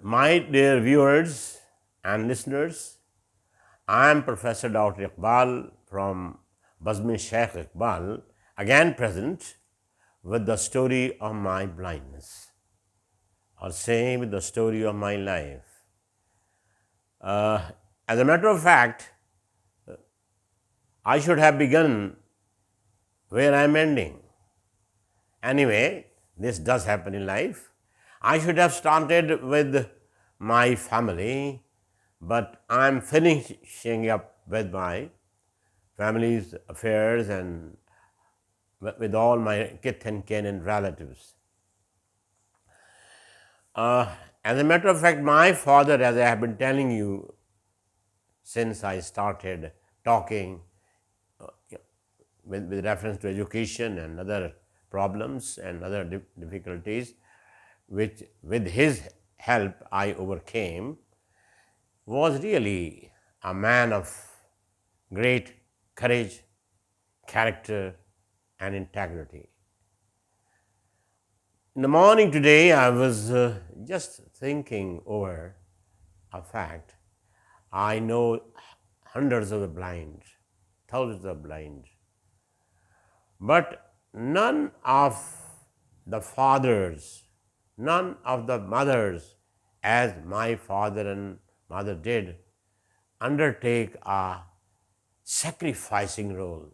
My dear viewers and listeners, I am Professor Dr. Iqbal from Bazm-e-Sheikh Iqbal, again present with the story of my blindness, or say with the story of my life. As a matter of fact, I should have begun where I am ending. Anyway, this does happen in life. I should have started with my family, but I am finishing up with my family's affairs and with all my kith and kin and relatives. As a matter of fact, my father, as I have been telling you since I started talking with reference to education and other problems and other difficulties, which with his help I overcame, was really a man of great courage, character, and integrity. In the morning today, I was just thinking over a fact. I know hundreds of the blind, thousands of blind, but none of the fathers, none of the mothers, as my father and mother did, undertake a sacrificing role.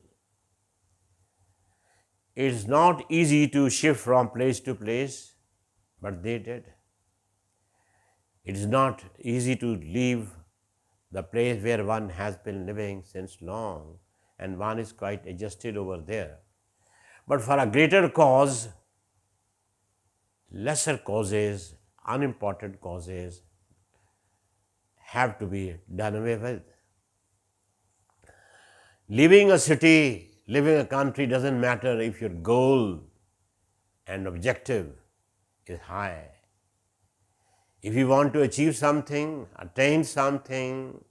It is not easy to shift from place to place, but they did. It is not easy to leave the place where one has been living since long and one is quite adjusted over there. But for a greater cause, lesser causes, unimportant causes have to be done away with. Leaving a city, living a country doesn't matter if your goal and objective is high. If you want to achieve something, attain something,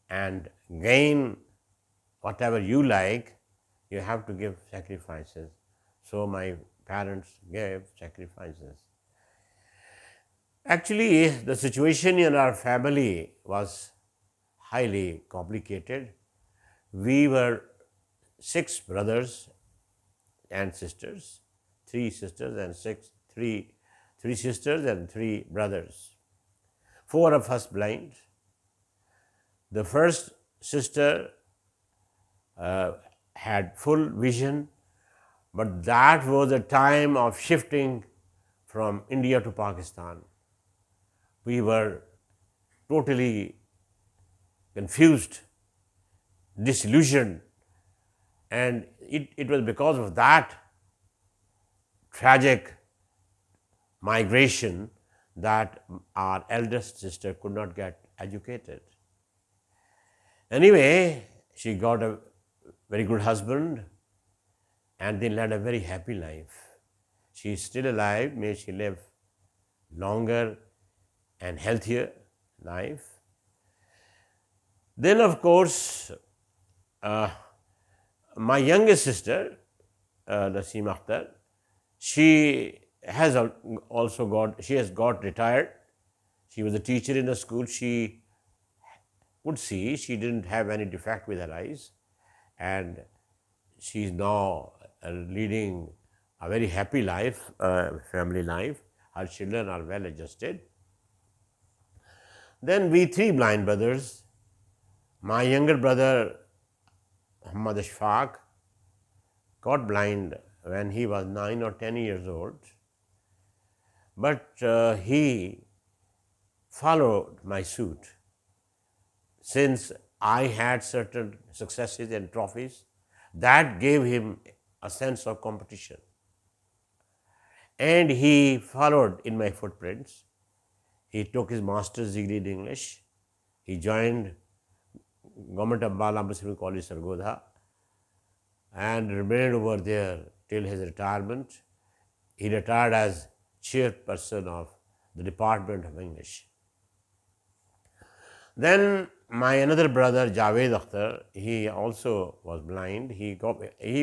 and gain whatever you like, you have to give sacrifices. So my parents gave sacrifices. Actually, the situation in our family was highly complicated. We were 6 brothers and sisters, 3 sisters and 3 sisters and 3 brothers. 4 of us blind. The first sister had full vision, but that was a time of shifting from India to Pakistan. We were totally confused, disillusioned, and it was because of that tragic migration that our eldest sister could not get educated. Anyway, she got a very good husband and they led a very happy life. She is still alive, may she live longer and healthier life. Then, of course, my youngest sister, Naseem Akhtar, she has got retired. She was a teacher in the school. She could see. She didn't have any defect with her eyes, and she is now leading a very happy life, family life. Her children are well adjusted. Then we 3 blind brothers. My younger brother, Bazm-e-Sheikh, got blind when he was 9 or 10 years old, but he followed my suit. Since I had certain successes and trophies, that gave him a sense of competition. And he followed in my footprints. He took his master's degree in English. He joined Government of Bazm-e-Sheikh College, Sargodha, and remained over there till his retirement. He retired as chairperson of the Department of English. Then my another brother, Javed Akhtar, he also was blind. He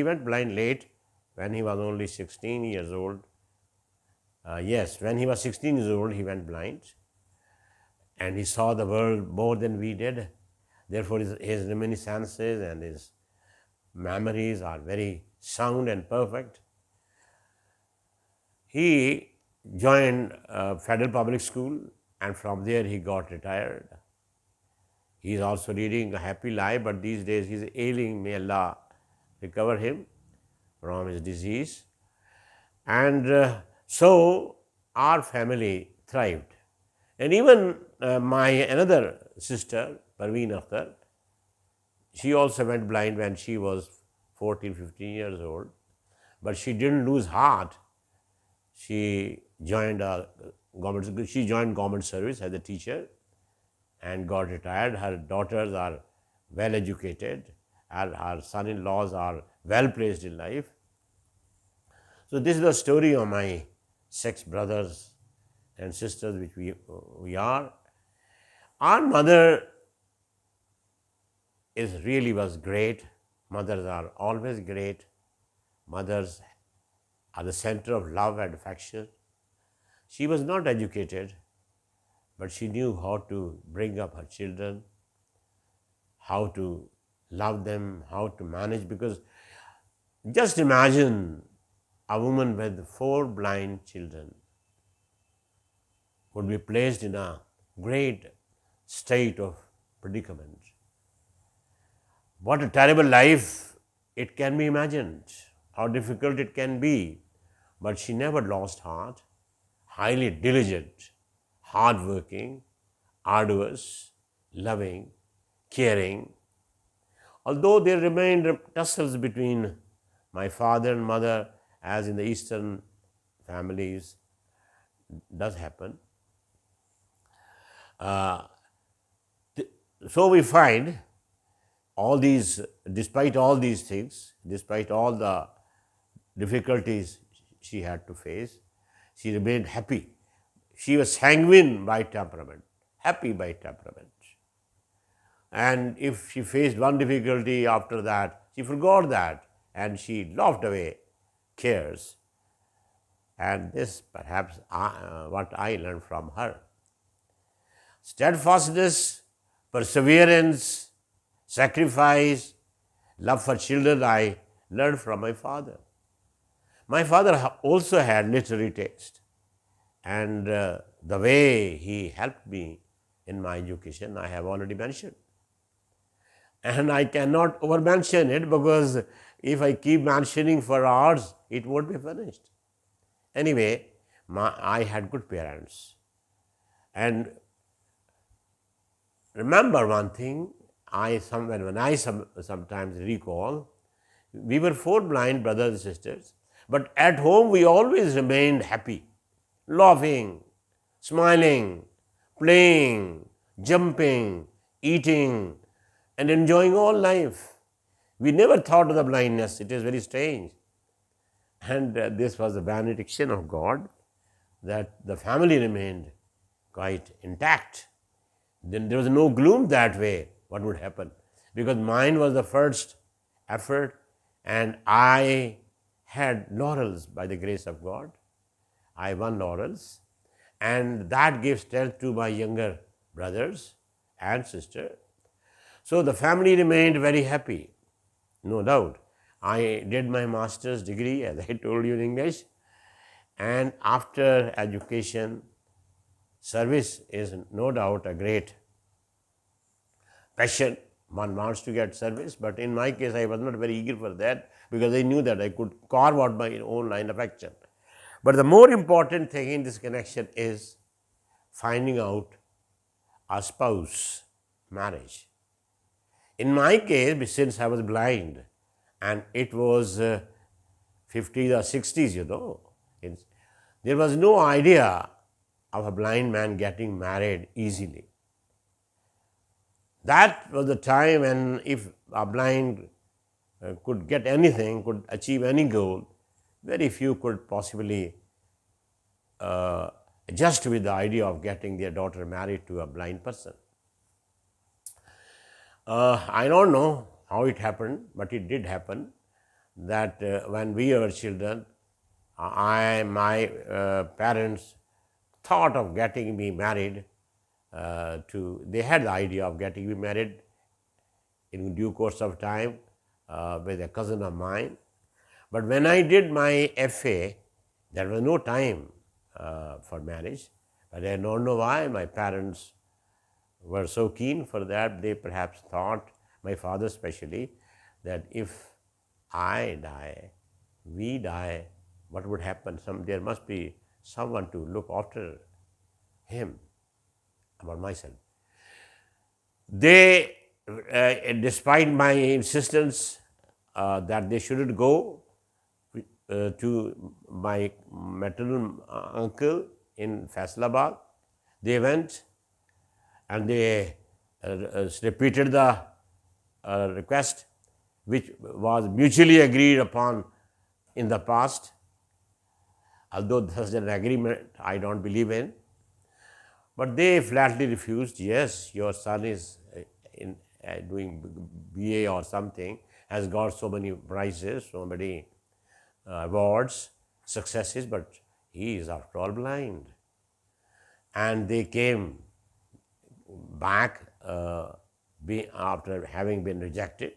went blind late when he was only 16 years old. Yes, when he was 16 years old, he went blind and he saw the world more than we did. Therefore, his reminiscences and his memories are very sound and perfect. He joined Federal Public School and from there he got retired. He is also leading a happy life, but these days he is ailing. May Allah recover him from his disease. And so our family thrived. And even my another sister, Parveen Akhtar, she also went blind when she was 14, 15 years old. But she didn't lose heart. She joined government service as a teacher and got retired. Her daughters are well educated. Her son-in-laws are well placed in life. So this is the story of my 6 brothers and sisters, which we are. Our mother was great. Mothers are always great. Mothers are the center of love and affection. She was not educated, but she knew how to bring up her children, how to love them, how to manage. Because just imagine a woman with 4 blind children would be placed in a great state of predicament. What a terrible life it can be imagined, how difficult it can be. But she never lost heart, highly diligent, hardworking, arduous, loving, caring. Although there remained tussles between my father and mother, as in the Eastern families does happen. So we find despite all these things, despite all the difficulties she had to face, she remained happy. She was sanguine by temperament, happy by temperament. And if she faced one difficulty after that, she forgot that and she laughed away cares. And this perhaps what I learned from her. Steadfastness, perseverance, sacrifice, love for children I learned from my father. My father also had literary taste, and the way he helped me in my education I have already mentioned. And I cannot over-mention it because if I keep mentioning for hours, it won't be finished. Anyway, I had good parents. And remember one thing, when I sometimes recall, we were 4 blind brothers and sisters, but at home we always remained happy, laughing, smiling, playing, jumping, eating, and enjoying all life. We never thought of the blindness. It is very strange. And this was the benediction of God, that the family remained quite intact. Then there was no gloom that way. What would happen? Because mine was the first effort, and I had laurels by the grace of God. I won laurels, and that gave strength to my younger brothers and sister. So the family remained very happy, no doubt. I did my master's degree, as I told you, in English, and after education, service is no doubt a great passion. One wants to get service, but in my case, I was not very eager for that because I knew that I could carve out my own line of action. But the more important thing in this connection is finding out a spouse, marriage. In my case, since I was blind, and it was 50s or 60s, there was no idea of a blind man getting married easily. That was the time when if a blind could get anything, could achieve any goal, very few could possibly adjust with the idea of getting their daughter married to a blind person. I don't know how it happened, but it did happen that when we were children, my parents thought of getting me married they had the idea of getting me married in due course of time with a cousin of mine. But when I did my FA, there was no time for marriage. But I don't know why my parents were so keen for that. They perhaps thought, my father especially, that if I die, we die, what would happen? There must be someone to look after him, about myself. They, despite my insistence that they shouldn't go to my maternal uncle in Faisalabad, they went and they repeated the request, which was mutually agreed upon in the past, although such an agreement I don't believe in. But they flatly refused. Yes, your son is doing BA or something, has got so many prizes, so many awards, successes, but he is after all blind. And they came back after having been rejected.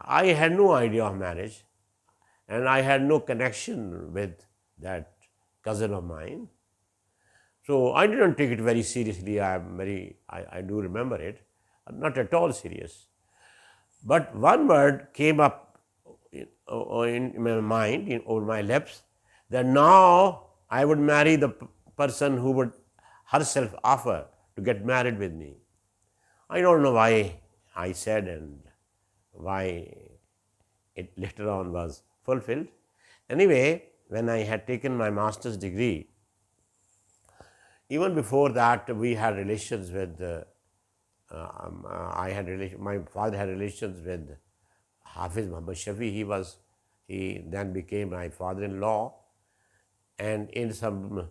I had no idea of marriage, and I had no connection with that cousin of mine. So I didn't take it very seriously. I do remember it, not at all serious. But one word came up in my mind, over my lips, that now I would marry the person who would herself offer to get married with me. I don't know why I said and why it later on was fulfilled. Anyway, when I had taken my master's degree, even before that, we had relations with, my father had relations with Hafiz Muhammad Shafi. He then became my father-in-law, and in some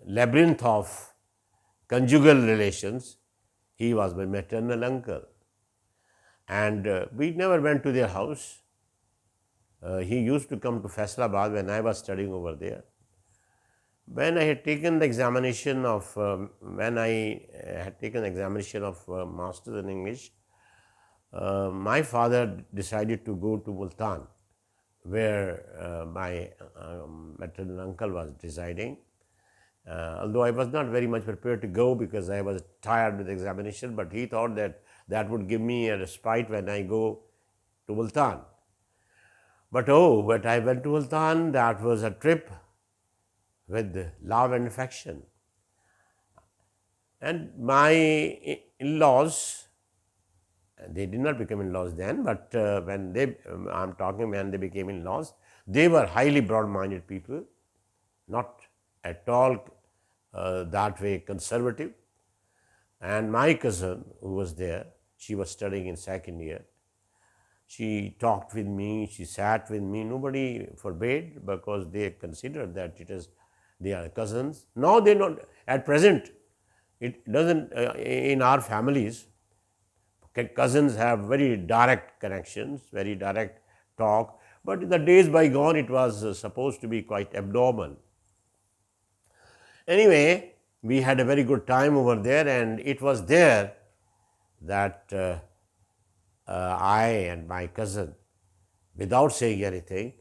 labyrinth of conjugal relations, he was my maternal uncle. And we never went to their house. He used to come to Faisalabad when I was studying over there. When I had taken the examination of masters in English, my father decided to go to Multan, where my maternal uncle was residing. Although I was not very much prepared to go because I was tired with the examination, but he thought that would give me a respite when I go to Multan. But when I went to Multan, that was a trip with love and affection. And my in-laws, they did not become in-laws then, but when they became in-laws, they were highly broad-minded people, not at all that way conservative. And my cousin, who was there, she was studying in second year. She talked with me, she sat with me. Nobody forbade, because they considered that they are cousins. Now they don't. At present, it doesn't. In our families, cousins have very direct connections, very direct talk. But in the days bygone, it was supposed to be quite abnormal. Anyway, we had a very good time over there, and it was there that I and my cousin, without saying anything,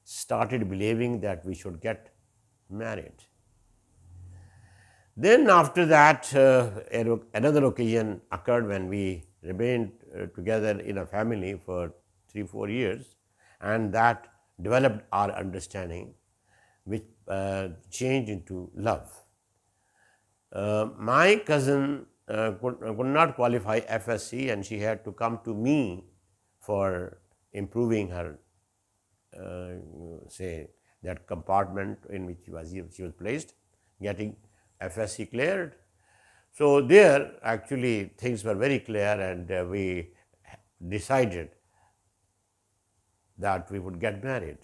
started believing that we should get married. Then after that, another occasion occurred when we remained together in a family for 3-4 years, and that developed our understanding, which changed into love. My cousin could not qualify FSC, and she had to come to me for improving her, that compartment in which she was placed, getting FSC cleared. So there, actually, things were very clear, and we decided that we would get married.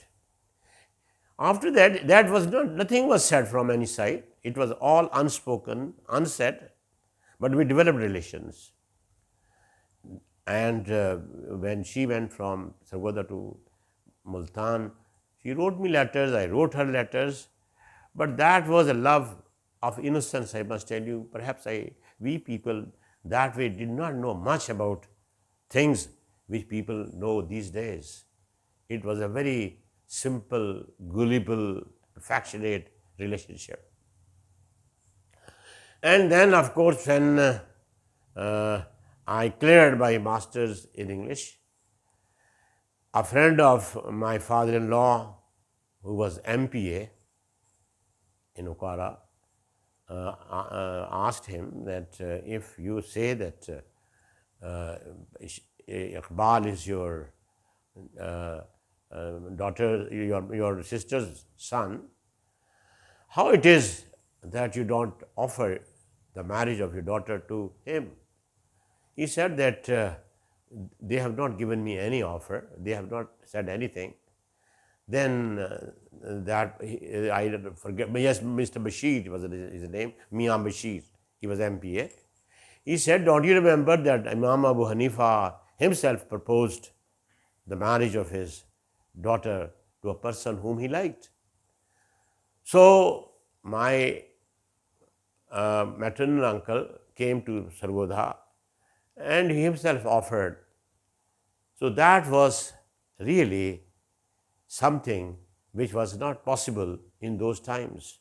After that, nothing was said from any side. It was all unspoken, unsaid, but we developed relations. And when she went from Sargodha to Multan, She wrote me letters, I wrote her letters, but that was a love of innocence, I must tell you. Perhaps we people that way did not know much about things which people know these days. It was a very simple, gullible, affectionate relationship. And then, of course, when I cleared my master's in English, a friend of my father-in-law, who was MPA in Okara, asked him that if you say that Iqbal is your daughter, your sister's son, how it is that you don't offer the marriage of your daughter to him? He said that they have not given me any offer, they have not said anything. Then I forget, yes, Mr. Bashir was his name, Mian Bashir, he was MPA. He said, don't you remember that Imam Abu Hanifa himself proposed the marriage of his daughter to a person whom he liked? So my maternal uncle came to Sargodha and he himself offered. So that was really something which was not possible in those times.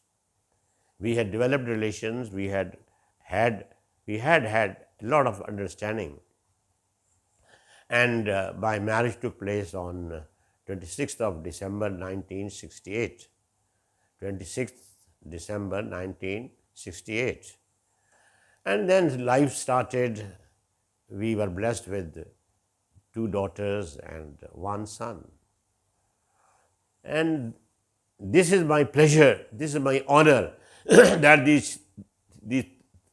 We had developed relations, we had had a lot of understanding. And my marriage took place on 26th of December 1968. 26th December 1968. And then life started. We were blessed with 2 daughters and 1 son. And this is my pleasure, this is my honor that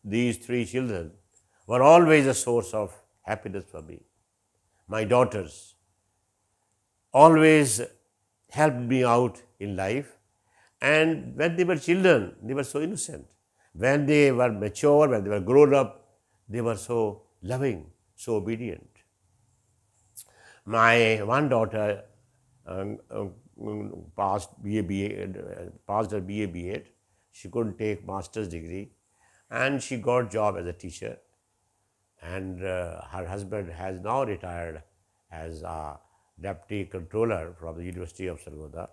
these 3 children were always a source of happiness for me. My daughters always helped me out in life, and when they were children, they were so innocent. When they were mature, when they were grown up, they were so loving, so obedient. My one daughter passed her BA B.Ed. She couldn't take master's degree, and she got job as a teacher. And her husband has now retired as a deputy controller from the University of Sargodha.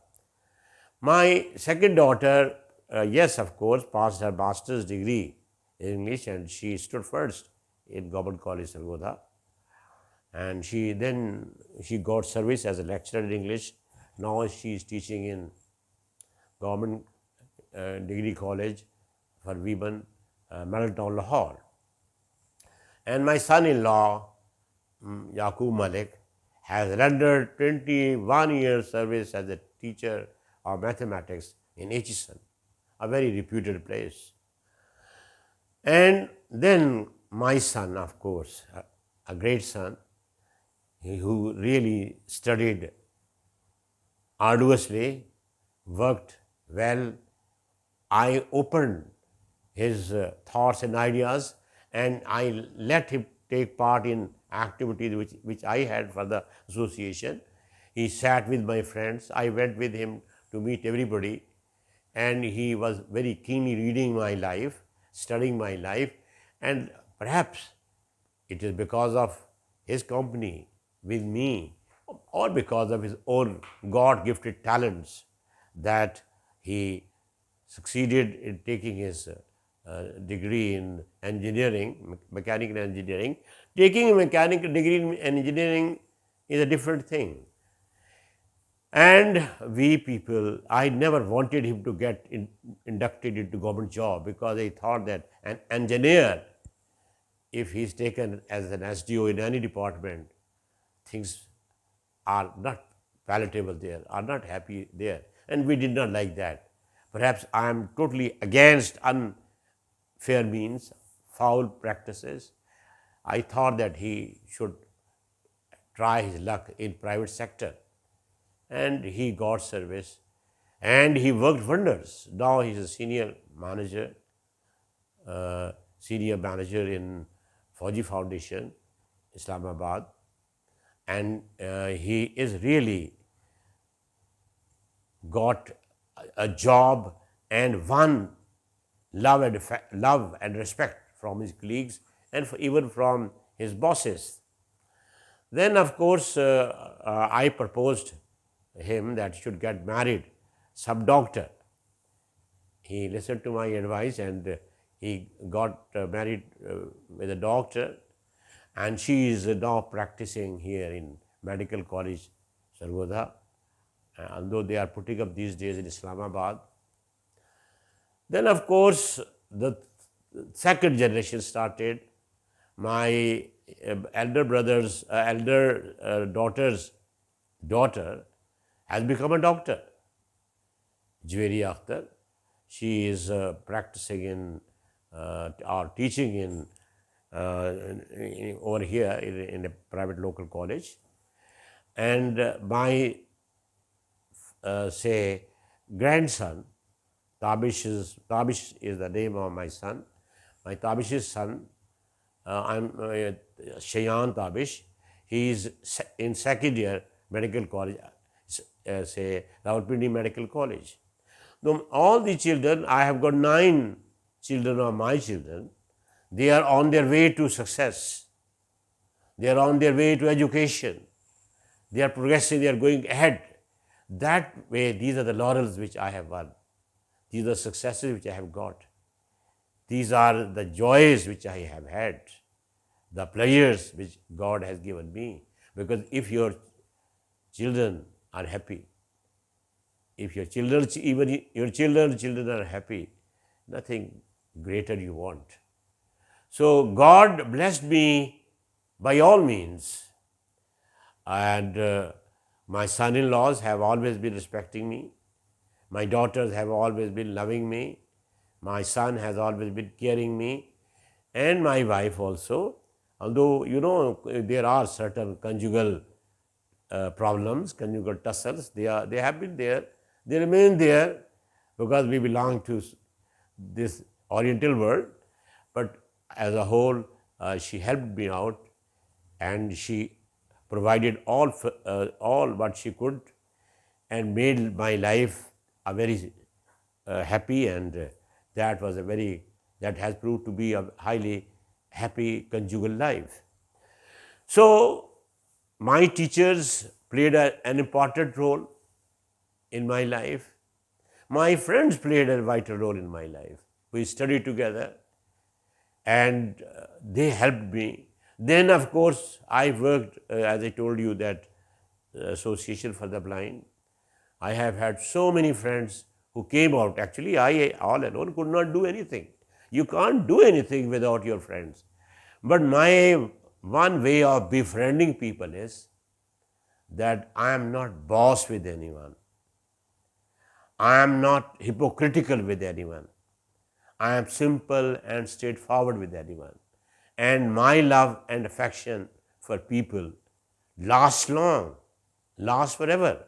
My second daughter, yes, of course, passed her master's degree in English, and she stood first in Government College Sargodha. And she got service as a lecturer in English. Now she is teaching in Government Degree College for Women, Middletown, Lahore. And my son-in-law, Yaqub Malik, has rendered 21 years service as a teacher of mathematics in Atchison, a very reputed place. And then my son, of course, a great son, who really studied arduously, worked well. I opened his thoughts and ideas, and I let him take part in activities which I had for the association. He sat with my friends. I went with him to meet everybody, and he was very keenly reading my life, studying my life, and perhaps it is because of his company with me or because of his own God-gifted talents that he succeeded in taking his degree in engineering, mechanical engineering. Taking a mechanical degree in engineering is a different thing. And we people, I never wanted him to get inducted into government job, because I thought that an engineer, if he's taken as an SDO in any department, things are not palatable there, are not happy there. And we did not like that. Perhaps I am totally against unfair means, foul practices. I thought that he should try his luck in private sector. And he got service and he worked wonders. Now he is a senior manager in Fauji Foundation, Islamabad. And he is really got a job and won love and respect from his colleagues and even from his bosses. Then, of course, I proposed him that he should get married, some doctor. He listened to my advice and he got married with a doctor, and she is now practicing here in Medical College, Sargodha, although they are putting up these days in Islamabad. Then, of course, the second generation started. My elder daughter's daughter has become a doctor, Jweri Akhtar. She is practicing in or teaching over here in a private local college. And my say grandson, Tabish is the name of my son. My Tabish's son, I'm Shayan Tabish. He is in second year medical college, say Rawalpindi Medical College. Now, all the children, I have got 9 children of my children. They are on their way to success. They are on their way to education. They are progressing. They are going ahead. That way, these are the laurels which I have won. These are the successes which I have got. These are the joys which I have had, the pleasures which God has given me. Because if your children are happy, if your children, even your children are happy, nothing greater you want. So God blessed me by all means, and my son-in-laws have always been respecting me. My daughters have always been loving me. My son has always been caring me, and my wife also. Although, there are certain conjugal problems, conjugal tussles, they have been there. They remain there because we belong to this Oriental world. But as a whole, she helped me out, and she provided all what she could, and made my life a very happy, and that has proved to be a highly happy conjugal life. So my teachers played an important role in my life. My friends played a vital role in my life. We studied together, and they helped me. Then, of course, I worked, as I told you, that Association for the Blind. I have had so many friends who came out. Actually, I all alone could not do anything. You can't do anything without your friends. But my one way of befriending people is that I am not boss with anyone. I am not hypocritical with anyone. I am simple and straightforward with anyone. And my love and affection for people lasts long, lasts forever.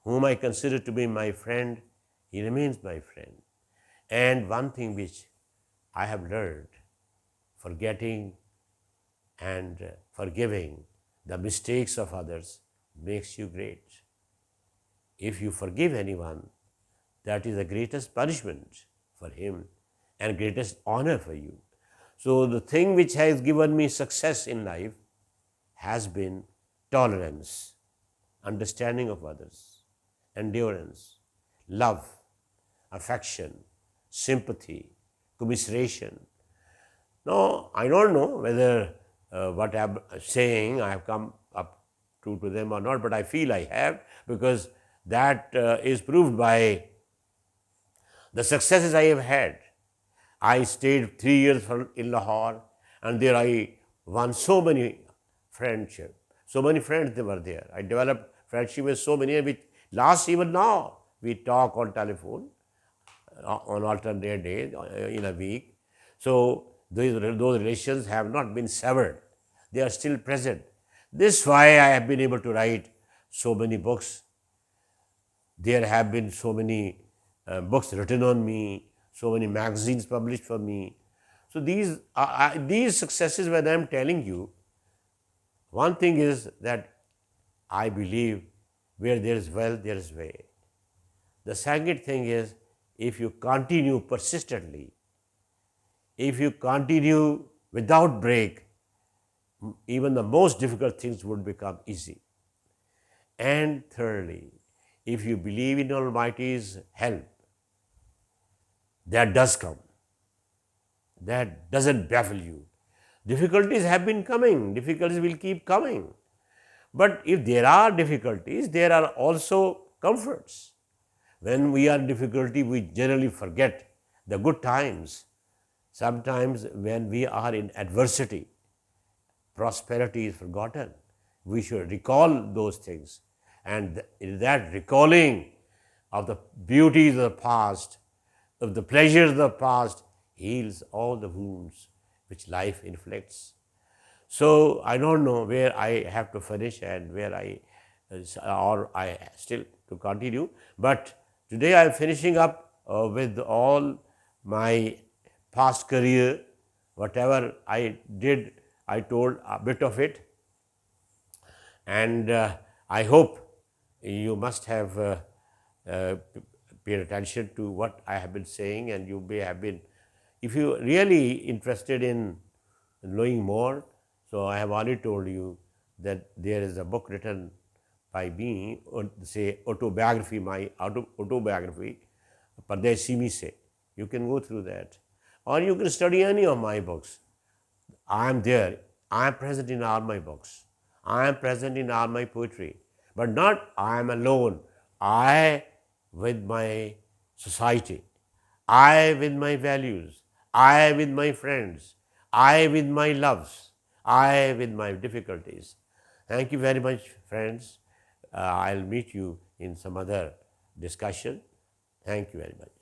Whom I consider to be my friend, he remains my friend. And one thing which I have learned, forgetting and forgiving the mistakes of others makes you great. If you forgive anyone, that is the greatest punishment for him and greatest honor for you. So the thing which has given me success in life has been tolerance, understanding of others, endurance, love, affection, sympathy, commiseration. Now, I don't know whether what I'm saying I have come up to them or not, but I feel I have, because that is proved by the successes I have had. I stayed 3 years in Lahore, and there I won so many friendships. So many friends they were there. I developed friendship with so many, which lasts even now. We talk on telephone on alternate days in a week. So those relations have not been severed. They are still present. This is why I have been able to write so many books. There have been so many books written on me, so many magazines published for me. So these successes, when I am telling you, one thing is that I believe where there is wealth, there is way. The second thing is, if you continue persistently, if you continue without break, even the most difficult things would become easy. And thirdly, if you believe in Almighty's help, that does come. That doesn't baffle you. Difficulties have been coming, difficulties will keep coming. But if there are difficulties, there are also comforts. When we are in difficulty, we generally forget the good times. Sometimes when we are in adversity, prosperity is forgotten. We should recall those things. And in that recalling of the beauties of the past, of the pleasures of the past, heals all the wounds which life inflicts. So I don't know where I have to finish and where or I still to continue. But today I am finishing up with all my past career, whatever I did, I told a bit of it. And I hope you must have paid attention to what I have been saying, and you may have been, if you really interested in knowing more. So I have already told you that there is a book written by me, or say autobiography, my autobiography, Part.7. You can go through that, or you can study any of my books. I am there. I am present in all my books. I am present in all my poetry. But not I am alone. I with my society. I with my values. I with my friends. I with my loves. I with my difficulties. Thank you very much, friends. I'll meet you in some other discussion. Thank you very much.